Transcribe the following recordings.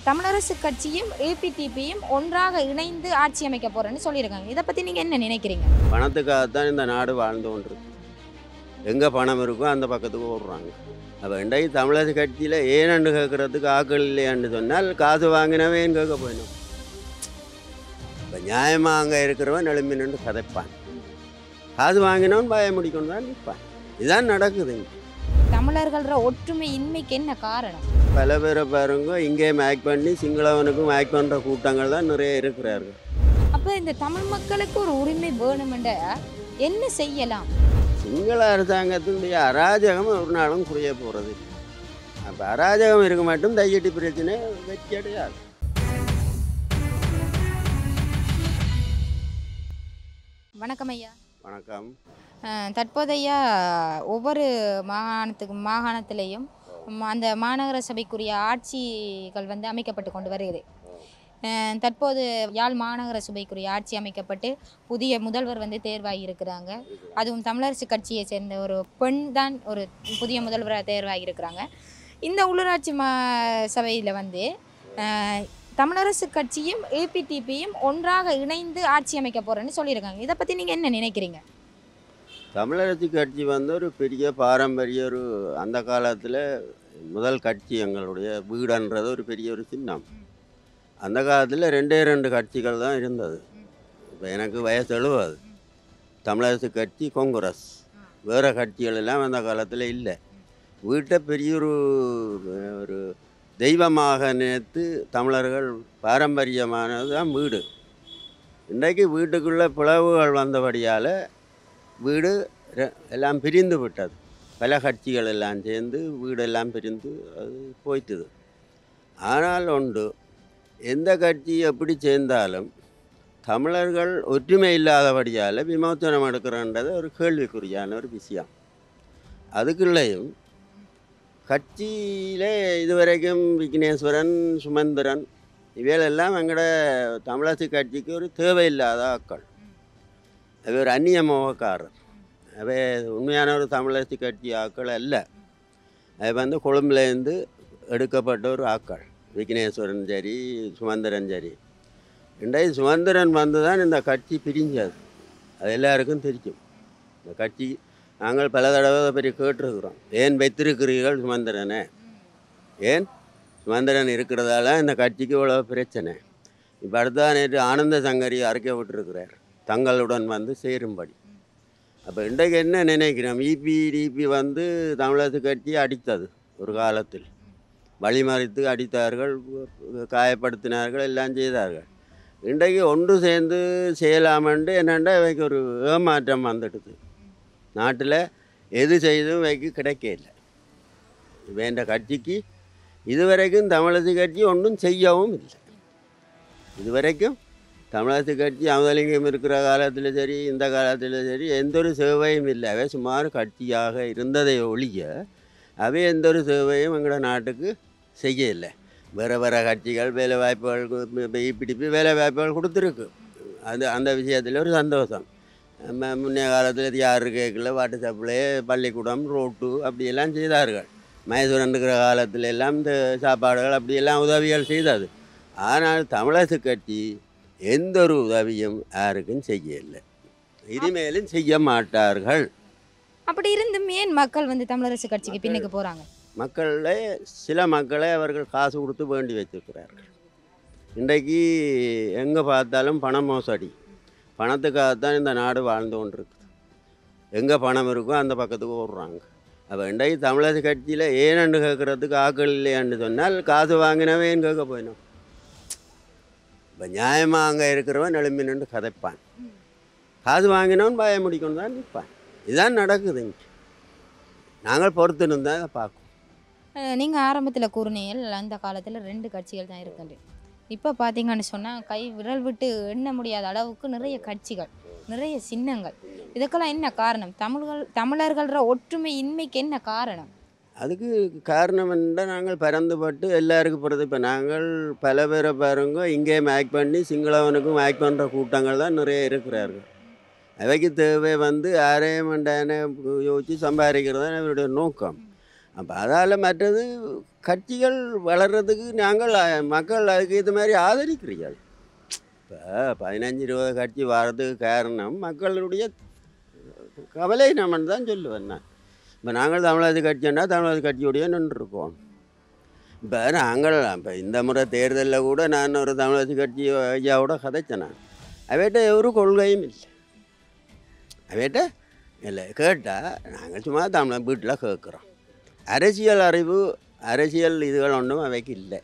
தமிழரசு கட்சியும் ஏபிடிபியும் ஒன்றாக இணைந்து ஆட்சி அமைக்க போறேன்னு சொல்லியிருக்காங்க. இதை பத்தி நீங்க என்ன நினைக்கிறீங்க? பணத்துக்காகத்தான் இந்த நாடு வாழ்ந்து கொண்டிருக்கு. எங்கே பணம் இருக்கோ அந்த பக்கத்துக்கு ஓடுறாங்க. அப்போ இன்றைக்கு தமிழரசு கட்சியில் ஏனென்று கேட்குறதுக்கு ஆக்கள் இல்லையான்னு சொன்னால் காசு வாங்கினவேன்னு கேட்க போயிடும். இப்போ நியாயமாக அங்கே இருக்கிறவன் எழும்பி நின்று கதைப்பான், காசு வாங்கினவன் பாய முடிக்கணும் தான் நிற்பான். இதுதான் நடக்குதுங்க. தமிழர்கள ஒற்றுமை இன்மைக்கு என்ன காரணம்? பல பேரை பாருங்க இங்கே மேக் பண்ணி சிங்களவனுக்கும் மேக் பண்ணுற கூட்டங்கள் தான் நிறைய இருக்கிறார்கள். அப்போ இந்த தமிழ் மக்களுக்கு ஒரு உரிமை வேணுமென்ற என்ன செய்யலாம்? சிங்கள அரசாங்கத்தினுடைய அராஜகம் ஒரு நாளும் குறைய போகிறது. அப்போ அராஜகம் இருக்க மட்டும் தையட்டி பிரச்சனை வெற்றி அடையாது. வணக்கம் ஐயா. வணக்கம். தற்போதைய ஒவ்வொரு மாகாணத்திலையும் அந்த மாநகர சபைக்குரிய ஆட்சிகள் அமைக்கப்பட்டு கொண்டு வருகிறது. தற்போது யாழ் மாநகர சபைக்குரிய ஆட்சி அமைக்கப்பட்டு புதிய முதல்வர் தேர்வாகி இருக்கிறாங்க. அதுவும் தமிழரசு கட்சியை சேர்ந்த ஒரு பெண் தான் ஒரு புதிய முதல்வராக தேர்வாகி இருக்கிறாங்க. இந்த உள்ளூராட்சி சபையில் தமிழரசு கட்சியும் ஏபிடிபியும் ஒன்றாக இணைந்து ஆட்சி அமைக்க போறேன்னு சொல்லியிருக்காங்க. இதை பற்றி நீங்கள் என்ன நினைக்கிறீங்க? தமிழரசு கட்சி ஒரு பெரிய பாரம்பரிய ஒரு அந்த காலத்தில் முதல் கட்சி, எங்களுடைய வீடுன்றது ஒரு பெரிய ஒரு சின்னம். அந்த காலத்தில் ரெண்டு கட்சிகள் தான் இருந்தது. இப்போ எனக்கு வயசு 70. தமிழரசு கட்சி, காங்கிரஸ், வேறு கட்சிகள் எல்லாம் அந்த காலத்தில் இல்லை. வீட்டை பெரிய ஒரு தெய்வமாக நினைத்து தமிழர்கள் பாரம்பரியமானது தான் வீடு. இன்றைக்கு வீட்டுக்குள்ளே பிளவுகள் வந்தபடியால் வீடு எல்லாம் பிரிந்து விட்டது. பல கட்சிகள் எல்லாம் சேர்ந்து வீடெல்லாம் பிரிந்து அது போய்த்துது. ஆனால் ஒன்று, எந்த கட்சி எப்படி சேர்ந்தாலும் தமிழர்கள் ஒற்றுமை இல்லாதபடியால் விமோச்சனம் எடுக்கிறன்றது ஒரு கேள்விக்குறியான ஒரு விஷயம். அதுக்குள்ளேயும் கட்சியிலே இதுவரைக்கும் விக்னேஸ்வரன், சுமந்திரன் இவையெல்லாம் எங்களோட தமிழரசு கட்சிக்கு ஒரு தேவையில்லாத ஆக்கள். அது ஒரு அந்நிய மோகக்காரர். அவை உண்மையான ஒரு தமிழரசு கட்சி ஆக்கள் அல்ல. அது கொழும்புலேருந்து எடுக்கப்பட்ட ஒரு ஆக்கள். விக்னேஸ்வரன் சரி, சுமந்திரன் சரி. இன்றைக்கு சுமந்திரன் தான் இந்த கட்சி பிரிஞ்சது. அது எல்லாருக்கும் தெரியும். இந்த கட்சி நாங்கள் பல தடவை பற்றி கேட்டிருக்கிறோம். ஏன் வைத்திருக்கிறீர்கள் சுமந்திரனை? ஏன் சுமந்திரன் இருக்கிறதால இந்த கட்சிக்கு இவ்வளோ பிரச்சனை. இப்போ அடுத்த நேற்று ஆனந்த சங்கரி அறிக்கை விட்டுருக்கிறார், தங்களுடன் சேரும்படி. அப்போ இன்றைக்கு என்ன நினைக்கிறோம்? இபிடிபி தமிழரசு கட்சி அடித்தது. ஒரு காலத்தில் வழிமறித்து அடித்தார்கள், காயப்படுத்தினார்கள், எல்லாம் செய்தார்கள். இன்றைக்கு ஒன்று சேர்ந்து செய்யலாமென்று என்னென்னா இவைக்கு ஒரு ஏமாற்றம் வந்துடுது. நாட்டில் எது செய்தும் இவைக்கு கிடைக்கல. வேண்ட கட்சிக்கு இதுவரைக்கும் தமிழரசு கட்சி ஒன்றும் செய்யவும் இல்லை. இதுவரைக்கும் தமிழரசு கட்சி அமுதலிங்கம் இருக்கிற காலத்தில் சரி, இந்த காலத்தில் சரி, எந்த ஒரு சேவையும் இல்லை. அவை சுமார் கட்சியாக இருந்ததை ஒழிய அவை எந்த ஒரு சேவையும் எங்களோட நாட்டுக்கு செய்யலை. வேறு கட்சிகள் வேலை வாய்ப்புகள், இபிடிபி வேலை வாய்ப்புகள் கொடுத்துருக்கு. அந்த விஷயத்தில் ஒரு சந்தோஷம். முன்னைய காலத்தில் யார் கேட்கல, வாட்ஸ்அப்லேயே பள்ளிக்கூடம், ரோட்டு அப்படியெல்லாம் செய்தார்கள். மைசூரன் இருக்கிற காலத்தில் எல்லாம் இந்த சாப்பாடுகள் அப்படியெல்லாம் உதவிகள் செய்தது. ஆனால் தமிழரசு கட்சி எந்த ஒரு உதவியும் யாருக்கும் செய்யலை, இனிமேலும் செய்ய மாட்டார்கள். அப்படி இருந்தும் ஏன் மக்கள் தமிழரசு கட்சிக்கு பின்னுக்கு போகிறாங்க? மக்களே சில மக்களை அவர்கள் காசு கொடுத்து வேண்டி வச்சிருக்கிறார்கள். இன்றைக்கு எங்கே பார்த்தாலும் பண மோசடி. பணத்துக்காகத்தான் இந்த நாடு வாழ்ந்து கொண்டிருக்குது. எங்கே பணம் இருக்கோ அந்த பக்கத்துக்கு ஓடுறாங்க. அப்போ இன்றைக்கு தமிழரசு கட்சியில் ஏனென்று கேட்குறதுக்கு ஆக்கள் இல்லையான்னு சொன்னால் காசு வாங்கினவேன்னு கேட்க போயிடும். இப்போ நியாயமாக அங்கே இருக்கிறவன் எழும்பி நின்று கதைப்பான், காசு வாங்கினவன் பாய முடிக்கணும் தான் நிற்பான். இதுதான் நடக்குதுங்க. நாங்கள் பொறுத்து இருந்தால் அதை பார்க்கணும். நீங்கள் ஆரம்பத்தில் கூறினீர்கள் அந்த காலத்தில் 2 கட்சிகள் தான் இருக்குது. இப்போ பார்த்தீங்கன்னு சொன்னால் கை விரல் விட்டு எண்ண முடியாத அளவுக்கு நிறைய கட்சிகள், நிறைய சின்னங்கள். இதுக்கெல்லாம் என்ன காரணம்? தமிழர்கள ஒற்றுமை இன்மைக்கு என்ன காரணம்? அதுக்கு காரணம் என்ன? நாங்கள் பறந்துபட்டு எல்லாருக்கும் போகிறது. இப்போ நாங்கள் பல பேரை பாருங்க இங்கே மேக் பண்ணி சிங்களவனுக்கும் மேக் பண்ணுற கூட்டங்கள் தான் நிறைய இருக்கிறார்கள். அவைக்கு தேவை யாரையும் யோசித்து சம்பாதிக்கிறது தான் அவருடைய நோக்கம். அப்போ அதால் மற்றது கட்சிகள் வளர்கிறதுக்கு நாங்கள் மக்கள் அதுக்கு இது மாதிரி ஆதரிக்கிறீர்கள். இப்போ 15-20 கட்சி வர்றதுக்கு காரணம் மக்களுடைய கவலை நம்மன்னு தான் சொல்லுவேன் நான். இப்போ நாங்கள் தமிழக கட்சின்னா தமிழக கட்சியோடைய நின்றுருக்கோம். இப்போ நாங்கள் இப்போ இந்த முறை தேர்தலில் கூட நான் ஒரு தமிழக கட்சி ஐயாவோட கதைச்சேன். நான் அவைகிட்ட ஒரு கொள்கையும் இல்லை. அவைகிட்ட இல்லை கேட்டால் நாங்கள் சும்மா தமிழ் வீட்டில் கேட்குறோம். அரசியல் அறிவு அரசியல் இதுகள் ஒன்றும் அவைக்கு இல்லை.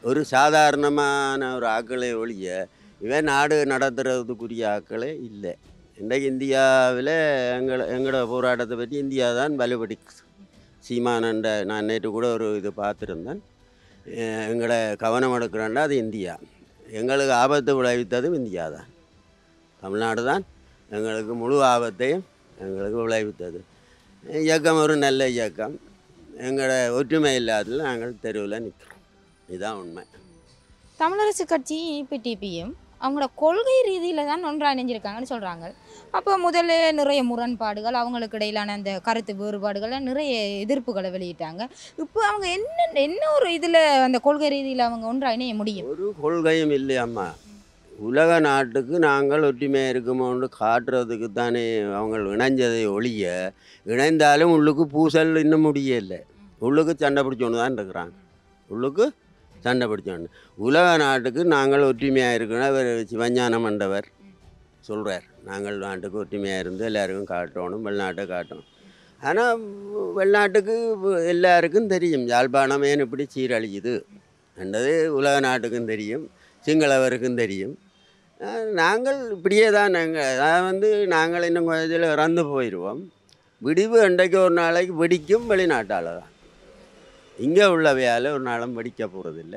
ஒரு சாதாரணமான ஒரு ஆக்களை ஒழிய இவன் நாடு நடத்துறதுக்குரிய ஆக்களே இல்லை. இன்றைக்கு இந்தியாவில் எங்களோட போராட்டத்தை பற்றி இந்தியா தான் வலுவடிக்குது. சீமானண்ட நான் நேற்று கூட ஒரு இது பார்த்துருந்தேன். எங்களை கவனம் எடுக்கிறேன்டா அது இந்தியா. எங்களுக்கு ஆபத்து விளைவித்ததும் இந்தியா தான். தமிழ்நாடு தான் எங்களுக்கு முழு ஆபத்தையும் எங்களுக்கு விளைவித்தது. இயக்கம் ஒரு நல்ல இயக்கம். எங்களோட ஒற்றுமை இல்லாததில் நாங்கள் தெருவில் நிற்கிறோம். இதுதான் உண்மை. தமிழரசு கட்சி பிடிபியும் அவங்களோட கொள்கை ரீதியில் தான் ஒன்றாக இணைஞ்சிருக்காங்கன்னு சொல்கிறாங்க. அப்போ முதல்ல நிறைய முரண்பாடுகள், அவங்களுக்கு இடையிலான அந்த கருத்து வேறுபாடுகளை நிறைய எதிர்ப்புகளை வெளியிட்டாங்க. இப்போ அவங்க என்ன ஒரு இதில் அந்த கொள்கை ரீதியில் அவங்க ஒன்றாக இணைய முடியும்? ஒரு கொள்கையும் இல்லையம்மா. உலக நாட்டுக்கு நாங்கள் ஒற்றுமையாக இருக்குமோன்னு காட்டுறதுக்கு தானே அவங்க இணைஞ்சதை ஒழிய, இணைந்தாலும் உள்ளுக்கு பூசல் இன்னும் முடியலை. உள்ளுக்கு சண்டை பிடிச்சோன்னு தான் இருக்கிறாங்க. உள்ளுக்கு சண்டை பிடிச்சோன்னு. உலக நாட்டுக்கு நாங்கள் ஒற்றுமையாக இருக்கணும். அவர் சிவஞானம் மண்டவர் சொல்கிறார், நாங்கள் நாட்டுக்கு ஒற்றுமையாக இருந்து எல்லாருக்கும் காட்டணும், வெளிநாட்டை காட்டணும். ஆனால் வெளிநாட்டுக்கு எல்லாருக்கும் தெரியும் யாழ்ப்பாணம் ஏன் இப்படி சீரழியுது என்றது உலக நாட்டுக்கும் தெரியும், சிங்களவருக்கும் தெரியும். நாங்கள் இப்படியே தான் நாங்கள் இன்னும் கொஞ்சத்தில் இறந்து போயிடுவோம். விடிவு அன்றைக்கு ஒரு நாளைக்கு வெடிக்கும் வெளிநாட்டால் தான். இங்கே உள்ளவையால் ஒரு நாளும் வெடிக்க போகிறதில்ல.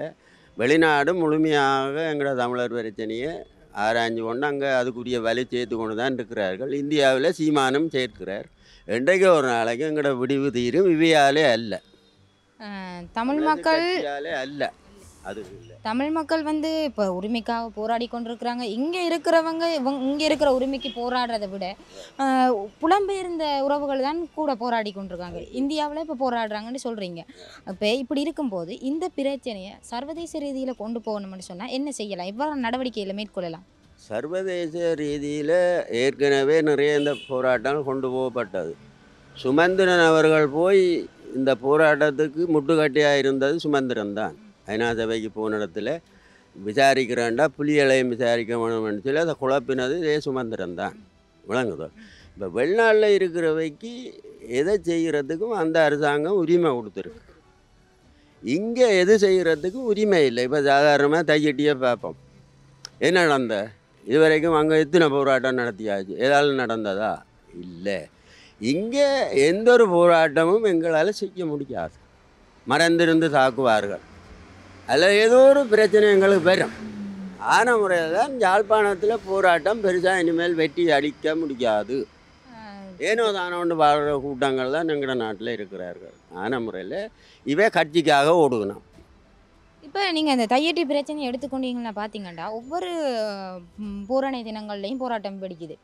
வெளிநாடு முழுமையாக எங்களோட தமிழர் பிரச்சனையை ஆராய்ஞ்சு கொண்டு அங்கே அதுக்குரிய வலி சேர்த்து கொண்டு தான் இருக்கிறார்கள். இந்தியாவில் சீமானும் சேர்க்கிறார். என்றைக்கு ஒரு நாளைக்கு எங்களோட விடிவு தீரும். இவையாலே அல்ல, தமிழ் மக்கள் அல்ல. அது இல்லை. தமிழ் மக்கள் இப்போ உரிமைக்காக போராடி கொண்டிருக்கிறாங்க. இங்கே இருக்கிறவங்க இங்கே இருக்கிற உரிமைக்கு போராடுறதை விட புலம்பெயர்ந்த உறவுகள் தான் கூட போராடி கொண்டிருக்காங்க. இந்தியாவில் இப்போ போராடுறாங்கன்னு சொல்கிறீங்க. இப்போ இப்படி இருக்கும்போது இந்த பிரச்சனையை சர்வதேச ரீதியில் கொண்டு போகணும்னு சொன்னால் என்ன செய்யலாம்? எவ்வளவு நடவடிக்கைகளை மேற்கொள்ளலாம்? சர்வதேச ரீதியில் ஏற்கனவே நிறைய இந்த போராட்டம் கொண்டு போகப்பட்டது. சுமந்திரன் அவர்கள் போய் இந்த போராட்டத்துக்கு முட்டுக்கட்டையாக இருந்தது சுமந்திரன் தான். ஐநா சபைக்கு போன இடத்துல விசாரிக்கிறாண்டா புலிகளையும் விசாரிக்க வேணும்னு சொல்லி அதை குழப்பினது சுமந்திரன் தான். விளங்குதோ? இப்போ வெளிநாட்டில் இருக்கிறவைக்கு எதை செய்கிறதுக்கும் அந்த அரசாங்கம் உரிமை கொடுத்துருக்கு. இங்கே எது செய்கிறதுக்கும் உரிமை இல்லை. இப்போ சாதாரணமாக தையட்டியே பார்ப்போம். என்ன நடந்த இதுவரைக்கும் அங்கே எத்தனை போராட்டம் நடத்தியாச்சு? ஏதாவது நடந்ததா? இல்லை. இங்கே எந்த ஒரு போராட்டமும் எங்களால் செய்ய முடியாது. மறந்திருந்து தாக்குவார்கள். அதில் ஏதோ ஒரு பிரச்சனை எங்களுக்கு வரும். ஆன முறையில் தான் யாழ்ப்பாணத்தில் போராட்டம் பெருசாக இனிமேல் வெட்டி அடிக்க முடியாது. ஏனோ தானோண்டு வாழ்கிற கூட்டங்கள் தான் எங்களோட நாட்டில் இருக்கிறார்கள். ஆன முறையில் இவே கட்சிக்காக ஓடுகணும். இப்போ நீங்கள் இந்த தையட்டி பிரச்சனையை எடுத்துக்கொண்டீங்கன்னா பார்த்தீங்கன்னா ஒவ்வொரு பூரணை தினங்கள்லையும் போராட்டம் வெடிக்குது.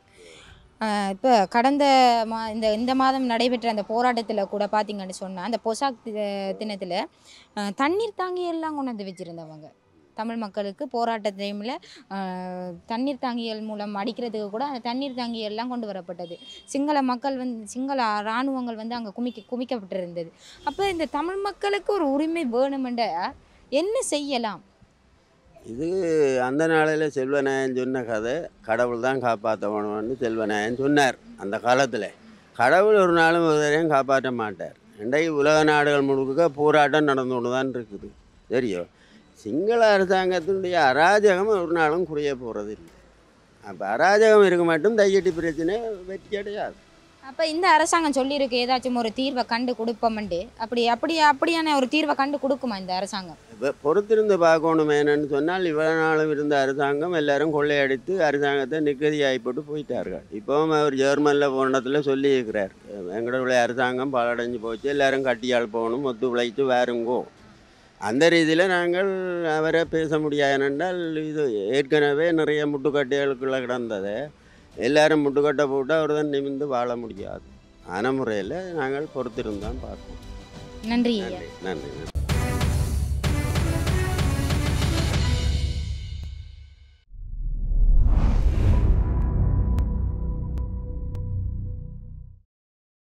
இப்போ கடந்த இந்த மாதம் நடைபெற்ற அந்த போராட்டத்தில் கூட பார்த்தீங்கன்னு சொன்னால் அந்த பொசாக் தினத்தில் தண்ணீர் தாங்கி எல்லாம் கொண்டு வந்து வச்சுருந்தவங்க. தமிழ் மக்களுக்கு போராட்ட டைமில் தண்ணீர் தாங்கியல் மூலம் அடிக்கிறதுக்கு கூட அந்த தண்ணீர் தாங்கியெல்லாம் கொண்டு வரப்பட்டது. சிங்கள மக்கள் சிங்கள இராணுவங்கள் அங்கே குமிக்கப்பட்டிருந்தது. அப்போ இந்த தமிழ் மக்களுக்கு ஒரு உரிமை வேணுமென்ற என்ன செய்யலாம்? இது அந்த நாளையில் செல்வநாயன் சொன்ன கதை. கடவுள் தான் காப்பாற்றணும்னு செல்வநாயன் சொன்னார். அந்த காலத்தில் கடவுள் ஒரு நாளும் ஒருவரையும் காப்பாற்ற மாட்டார். இன்றைக்கு உலக நாடுகள் முழுக்க போராட்டம் நடந்து கொண்டு தான் இருக்குது. தெரியும். சிங்கள அரசாங்கத்தினுடைய அராஜகம் ஒரு நாளும் குறைய போகிறது இல்லை. அப்போ அராஜகம் இருக்க மட்டும் தையட்டி பிரச்சனை வெற்றி கிடையாது. அப்போ இந்த அரசாங்கம் சொல்லியிருக்கு ஏதாச்சும் ஒரு தீர்வை கண்டு கொடுப்போம்ண்டு. அப்படியான ஒரு தீர்வை கண்டு கொடுக்குமா இந்த அரசாங்கம்? இப்போ பொறுத்திருந்து பார்க்கணும். என்னன்னு சொன்னால் இவ்வளவு நாளும் இருந்த அரசாங்கம் எல்லாரும் கொள்ளையடித்து அரசாங்கத்தை நிக்கதியாகி போட்டு போயிட்டார்கள். இப்போவும் அவர் ஜெர்மனில் போன இடத்துல சொல்லியிருக்கிறார், எங்களுடைய அரசாங்கம் பாலடைஞ்சு போச்சு, எல்லாரும் கட்டியால் போகணும், ஒத்து உழைத்து வேறுங்கோ. அந்த ரீதியில் நாங்கள் அவரை பேச முடியாது. என்றால் இது ஏற்கனவே நிறைய முட்டுக்கட்டைகளுக்குள்ளே கிடந்ததை எல்லாரும் முட்டுக்கட்டை போட்டால் அவர் தான் நிமிர்ந்து வாழ முடியாது. ஆன முறையில் நாங்கள் பொறுத்திருந்தான் பார்ப்போம். நன்றி. நன்றி.